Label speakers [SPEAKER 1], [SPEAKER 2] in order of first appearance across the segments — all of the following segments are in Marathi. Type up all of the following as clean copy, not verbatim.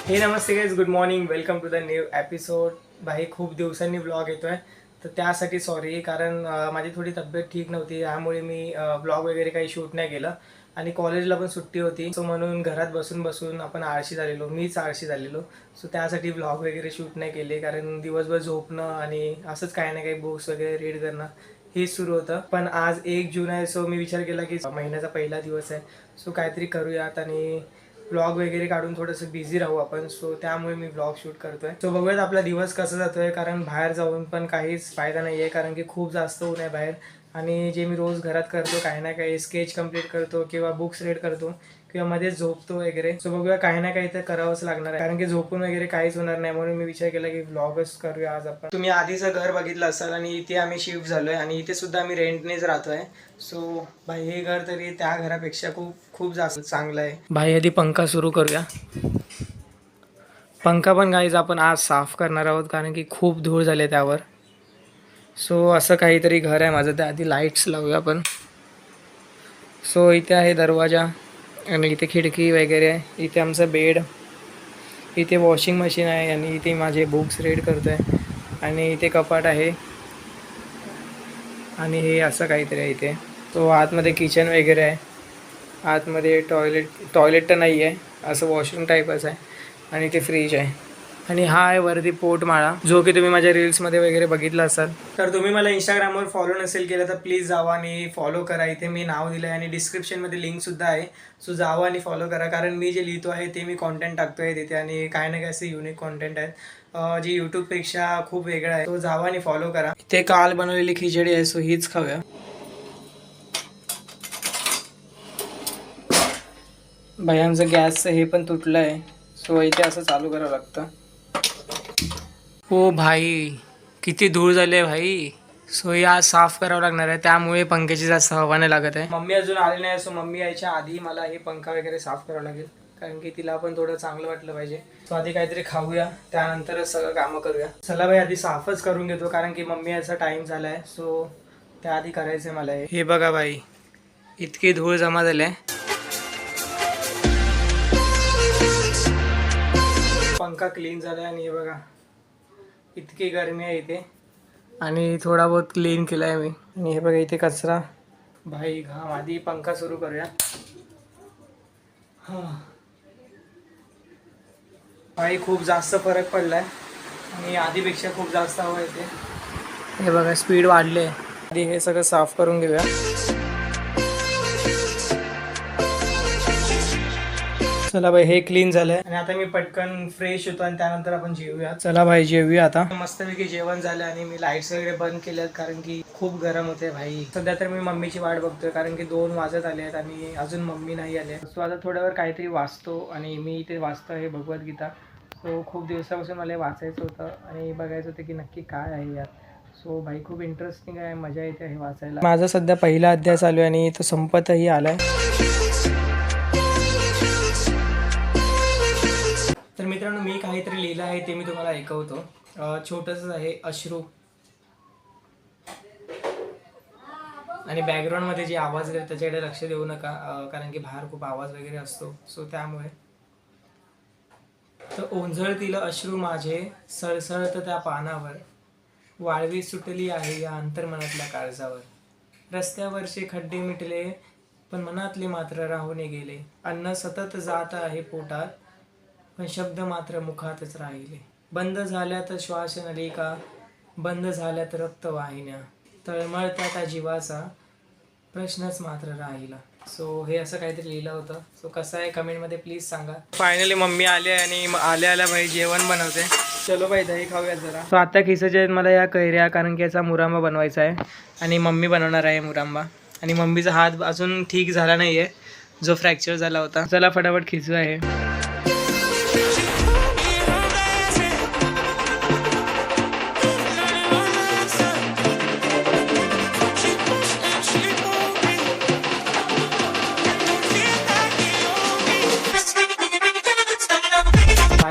[SPEAKER 1] हे नमस्ते guys, good morning, welcome to the new episode. भाई खूप दिवसांनी ब्लॉग येतोय तर त्यासाठी सॉरी, कारण माझी थोडी तब्येत ठीक नव्हती, त्यामुळे मी ब्लॉग वगैरे काही शूट नाही केलं आणि कॉलेजला पण सुट्टी होती. सो म्हणून घरात बसून बसून आपण आळशी झालेलो, मीच आळशी झालेलो. सो त्यासाठी ब्लॉग वगैरे शूट नाही केले, कारण दिवसभर झोपणं आणि असंच काही ना काही बुक्स वगैरे रीड करणं हे सुरू होतं. पण आज 1 जून आहे, सो मी विचार केला की महिन्याचा पहिला दिवस आहे, सो काहीतरी करूयात आणि ब्लॉग वगैरे काढून थोडंसं बिझी राहू आपण. सो त्यामुळे मी ब्लॉग शूट करतोय. सो बघूयात आपला दिवस कसा जातोय, कारण बाहेर जाऊन पण काहीच फायदा नाही आहे, कारण की खूप जास्त ऊन आहे बाहेर. आणि जे मी रोज घरात करतो, काही ना काही स्केच कंप्लीट करतो किंवा बुक्स रीड करतो किंवा मध्येच झोपतो वगैरे. सो बघूया, काही ना काही तर करावंच लागणार आहे, कारण की झोपून वगैरे काहीच होणार नाही. म्हणून मी विचार केला की ब्लॉगच करूया आज आपण. तुम्ही आधीचं घर बघितलं असाल आणि इथे आम्ही शिफ्ट झालोय आणि इथे सुद्धा आम्ही रेंटनेच राहतोय. सो भाई हे घर तरी त्या घरापेक्षा खूप खूप जास्त चांगलं आहे. भाई आधी पंखा सुरू करूया. पंखा पण गाईज आपण आज साफ करणार आहोत, कारण की खूप धूळ झाले त्यावर. सो असं काहीतरी घर आहे माझं. त्या आधी लाईट्स लावूया आपण. सो इथे आहे दरवाजा आणि इथे खिडकी वगैरे आहे. इथे आमचं बेड, इथे वॉशिंग मशीन आहे आणि इथे माझे बुक्स रीड करतो आहे आणि इथे कपाट आहे आणि हे असं काहीतरी आहे इथे. तो आतमध्ये किचन वगैरे आहे. आतमध्ये टॉयलेट तर नाही आहे, असं वॉशरूम टाईपच आहे आणि ते फ्रीज आहे. आणि हा आहे वरती पोटमाळा, जो की तुम्ही माझ्या रील्समध्ये वगैरे बघितला असाल. तर तुम्ही मला इंस्टाग्रामवर फॉलो नसेल केलं तर प्लीज जावा आणि फॉलो करा. इथे मी नाव दिलं आहे आणि डिस्क्रिप्शनमध्ये लिंकसुद्धा आहे. सो जावा आणि फॉलो करा, कारण मी जे लिहितो आहे ते मी कॉन्टेंट टाकतो आहे तिथे आणि काही ना काही असे युनिक कॉन्टेंट आहेत जे यूट्यूबपेक्षा खूप वेगळं आहे. तो जावा आणि फॉलो करा. इथे काल बनवलेली खिचडी आहे, सो हीच खाऊया. भाई आमचं गॅसचं हे पण तुटलं आहे, सो इथे असं चालू करावं लागतं. हो भाई, किती धूळ झाली आहे भाई. सो या साफ करावं लागणार आहे, त्यामुळे पंख्याची जास्त हवा नाही लागत आहे. मम्मी अजून आली नाही, सो मम्मी यायच्या आधी मला हे पंखा वगैरे साफ करावं लागेल, कारण की तिला पण थोडं चांगलं वाटलं पाहिजे. सो आधी काहीतरी खाऊया, त्यानंतरच सगळं कामं करूया. चला भाई, आधी साफच करून घेतो, कारण की मम्मी याचा टाईम झाला आहे. सो त्याआधी करायचं आहे मला हे बघा भाई, इतकी धूळ जमा झाली आहे. पंखा क्लीन झाला आहे आणि हे बघा इतकी गरमी आहे इथे, आणि थोडा बहुत क्लीन केला आहे मी. आणि हे बघा इथे कचरा. भाई घाम. आधी पंखा सुरू करूया. भाई खूप जास्त फरक पडला आहे आणि आधीपेक्षा खूप जास्त हवा येते. हे बघा स्पीड वाढली आहे. आधी हे सगळं साफ करून घेऊया. चला भाई, हे क्लीन झालंय आणि आता मी पटकन फ्रेश होतो आणि त्यानंतर आपण जेवूया. चला भाई जेवूया आता. मस्तपैकी जेवण झालं आणि मी लाईट्स वगैरे बंद केल्यात, कारण की खूप गरम होते भाई. सध्या तर मी मम्मीची वाट बघतोय, कारण की 2 वाजत आले आहेत आणि अजून मम्मी नाही आले. सो आता थोड्यावर काहीतरी वाचतो आणि मी इथे वाचतो हे भगवद्गीता. सो खूप दिवसापासून मला वाचायचं होतं आणि बघायचं होतं की नक्की काय आहे यात. सो भाई खूप इंटरेस्टिंग आहे, मजा येते हे वाचायला. माझा सध्या पहिला अध्याय चालू आहे आणि तो संपतही आलाय. तर मित्रांनो, मी काहीतरी लिहिलं आहे ते मी तुम्हाला ऐकवतो. छोटंसं आहे, अश्रू. आणि बॅकग्राऊंडमध्ये जे आवाज येतात त्याच्याकडे लक्ष देऊ नका, कारण की बाहेर खूप आवाज वगैरे असतो. सो त्यामुळे. तर ओंझळतील अश्रू माझे सळसळत त्या पानावर, वाळवी सुटली आहे या अंतर्मनातल्या काळजावर. रस्त्यावरचे खड्डे मिटले पण मनातले मात्र राहून गेले. अन्न सतत जात आहे पोटात पण शब्द मात्र मुखातच राहिले. बंद झाल्यात श्वास नलिका, बंद झाल्यात रक्तवाहिन्या, तळमळत्या त्या जीवाचा प्रश्नच मात्र राहिला. सो हे असं काहीतरी लिहिलं होतं. सो कसं आहे कमेंटमध्ये प्लीज सांगा. फायनली मम्मी आले आणि आल्या भाई जेवण बनवते. चलो भाई दही खाऊया जरा. सो आता खिसायचे आहेत मला या कैऱ्या, कारण की याचा मुरांबा बनवायचा आहे आणि मम्मी बनवणार आहे मुरांबा. आणि मम्मीचा हात अजून ठीक झाला नाही आहे, जो फ्रॅक्चर झाला होता. चला फटाफट खिचू आहे.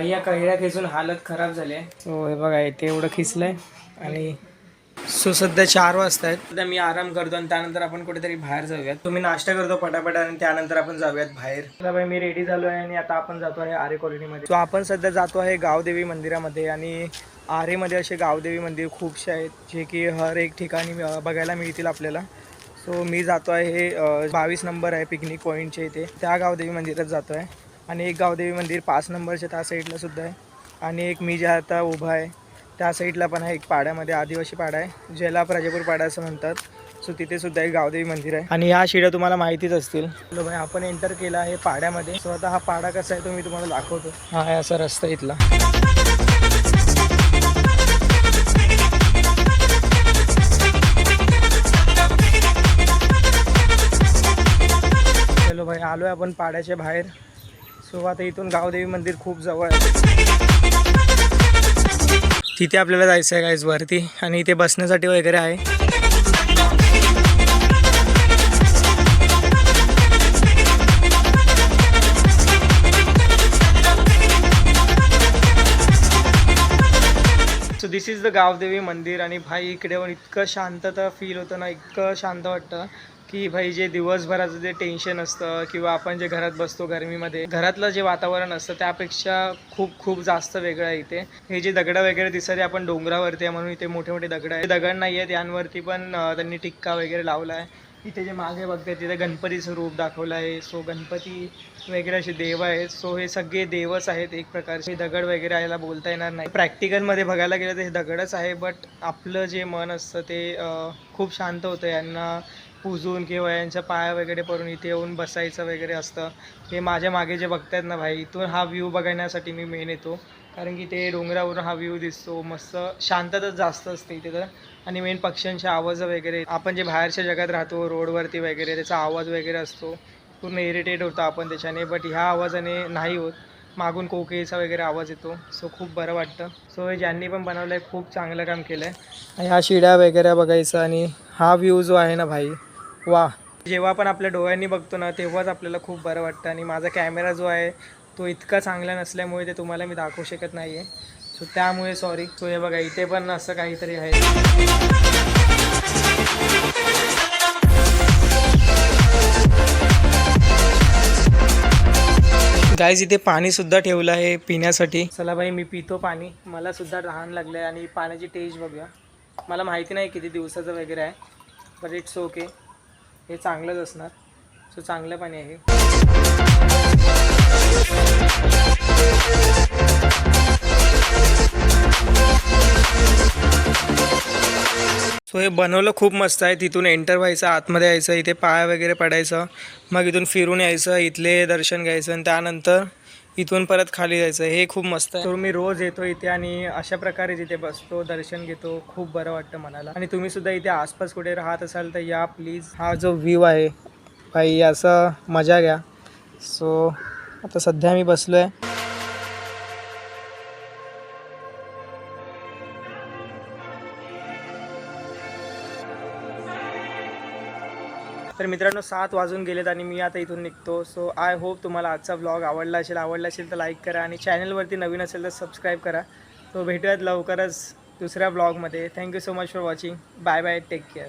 [SPEAKER 1] या कैऱ्या खिसून हालत खराब झाली आहे. सो हे बघा इथे एवढं खिसलंय आणि सो सध्या 4 वाजता आहेत. सध्या मी आराम करतो आणि त्यानंतर आपण कुठेतरी बाहेर जाऊयात. तुम्ही नाश्ता करतो पटापट आणि त्यानंतर आपण जाऊयात बाहेर. तर मी रेडी झालो आहे आणि आता आपण जातो आहे आरे कॉलनीमध्ये. सो आपण सध्या जातो आहे गावदेवी मंदिरामध्ये आणि आरेमध्ये असे गावदेवी मंदिर खूपसे आहेत जे की हर एक ठिकाणी बघायला मिळतील आपल्याला. सो मी जातो आहे 22 नंबर आहे पिकनिक पॉईंटच्या इथे, त्या गावदेवी मंदिरात जातो आहे. आणि एक गावदेवी मंदिर 5 नंबरच्या त्या साईडला सुद्धा आहे आणि एक मी ज्या आता उभा आहे त्या साईडला पण आहे. एक पाड्यामध्ये आदिवासी पाडा आहे ज्याला प्रजापूर पाडा असं म्हणतात. सो तिथे सुद्धा एक गावदेवी मंदिर आहे आणि या शिड्या तुम्हाला माहितीच असतील. चलो भाई आपण एंटर केला आहे पाड्यामध्ये. सो आता हा पाडा कसा आहे तो मी तुम्हाला दाखवतो. हा आहे असा रस्ता इथला. चलो भाई आलोय आपण पाड्याच्या बाहेर. सो आता इथून गावदेवी मंदिर खूप जवळ आहे. तिथे आपल्याला जायचं आहे गाईज वरती आणि इथे बसण्यासाठी वगैरे आहे. So this is the Gavdevi mandir. आणि भाई इकडे येऊन इतकं शांतता फील होतं ना, इतकं शांत वाटतं की भाई जे दिवसभराचं जे टेन्शन असतं किंवा आपण जे घरात बसतो गरमीमध्ये, घरातलं जे वातावरण असतं त्यापेक्षा खूप खूप जास्त वेगळं आहे इथे. हे जे दगडं वगैरे दिसत आहे आपण डोंगरावरती आहे म्हणून इथे मोठे मोठे दगड आहे. दगड नाही आहेत यांवरती पण त्यांनी टिक्का वगैरे लावला आहे. इथे जे मागे बघते तिथे गणपतीचं रूप दाखवलं आहे. सो गणपती वगैरे असे देव आहेत. सो हे सगळे देवच आहेत एक प्रकारचे. दगड वगैरे याला बोलता येणार नाही. प्रॅक्टिकलमध्ये बघायला गेलं तर हे दगडच आहे, बट आपलं जे मन असतं ते खूप शांत होतं यांना पूजून किंवा यांच्या पाया वगैरे पडून इथे येऊन बसायचं वगैरे असतं. हे माझ्या मागे जे बघतायत ना भाई, इथून हा व्ह्यू बघण्यासाठी मी मेन येतो कारण की ते डोंगरावरून हा व्ह्यू दिसतो. मस्त शांतताच जास्त असते इथे तर. आणि मेन पक्ष्यांचे आवाज वगैरे, आपण जे बाहेरच्या जगात राहतो रोडवरती वगैरे त्याचा आवाज वगैरे असतो, पूर्ण इरिटेट होतं आपण त्याच्याने. बट ह्या आवाजाने नाही होत. मागून कोकिळेचा वगैरे आवाज येतो. सो खूप बरं वाटतं. सो हे ज्यांनी पण बनवलं आहे खूप चांगलं काम केलं आहे. ह्या शिड्या वगैरे बघायचं आणि हा व्ह्यू जो आहे ना भाई, वा. जेव्हा आपण आपल्या डोळ्यांनी बघतो ना तेव्हाच आपल्याला खूप बरं वाटतं. आणि माझा कॅमेरा जो आहे तो इतका चांगला नसल्यामुळे ते तुम्हाला मी दाखवू शकत नाही आहे. सो त्यामुळे सॉरी. सो हे बघा इथे पण असं काहीतरी आहे. गाईज इथे पाणीसुद्धा ठेवलं आहे पिण्यासाठी. चला भाई मी पितो पाणी, मला सुद्धा तहान लागलं आहे. आणि पाण्याची टेस्ट बघूया. मला माहिती नाही किती दिवसाचं वगैरे आहे, बट इट्स ओके. हे चांगलंच असणार. सो चांगलं पाणी आहे. सो हे बनवलं खूप मस्त आहे. तिथून एंटर व्हायचं, आतमध्ये यायचं, इथे पाय वगैरे पडायचं, मग इथून फिरून यायचं, इथले दर्शन घ्यायचं आणि त्यानंतर इथून परत खाली जायचं. हे खूप मस्त आहे. तर मी रोज येतो इथे आणि अशा प्रकारे जिथे बसतो, दर्शन घेतो. खूप बरं वाटतं मनाला. आणि तुम्ही सुद्धा इथे आसपास कुठे राहत असाल तर या प्लीज. हा जो व्ह्यू आहे भाई असं मजा घ्या. सो आता सध्या मी बसलो आहे. तर मित्रांनो 7 वाजून गेलेत आणि मी आता इथून निघतो. सो आय होप तुम्हाला आजचा व्लॉग आवडला असेल तर लाईक करा आणि चॅनलवरती नवीन असेल तर सबस्क्राईब करा. तो भेटूयात लवकरच दुसऱ्या व्लॉगमध्ये. Thank you so much for watching. Bye bye. Take care.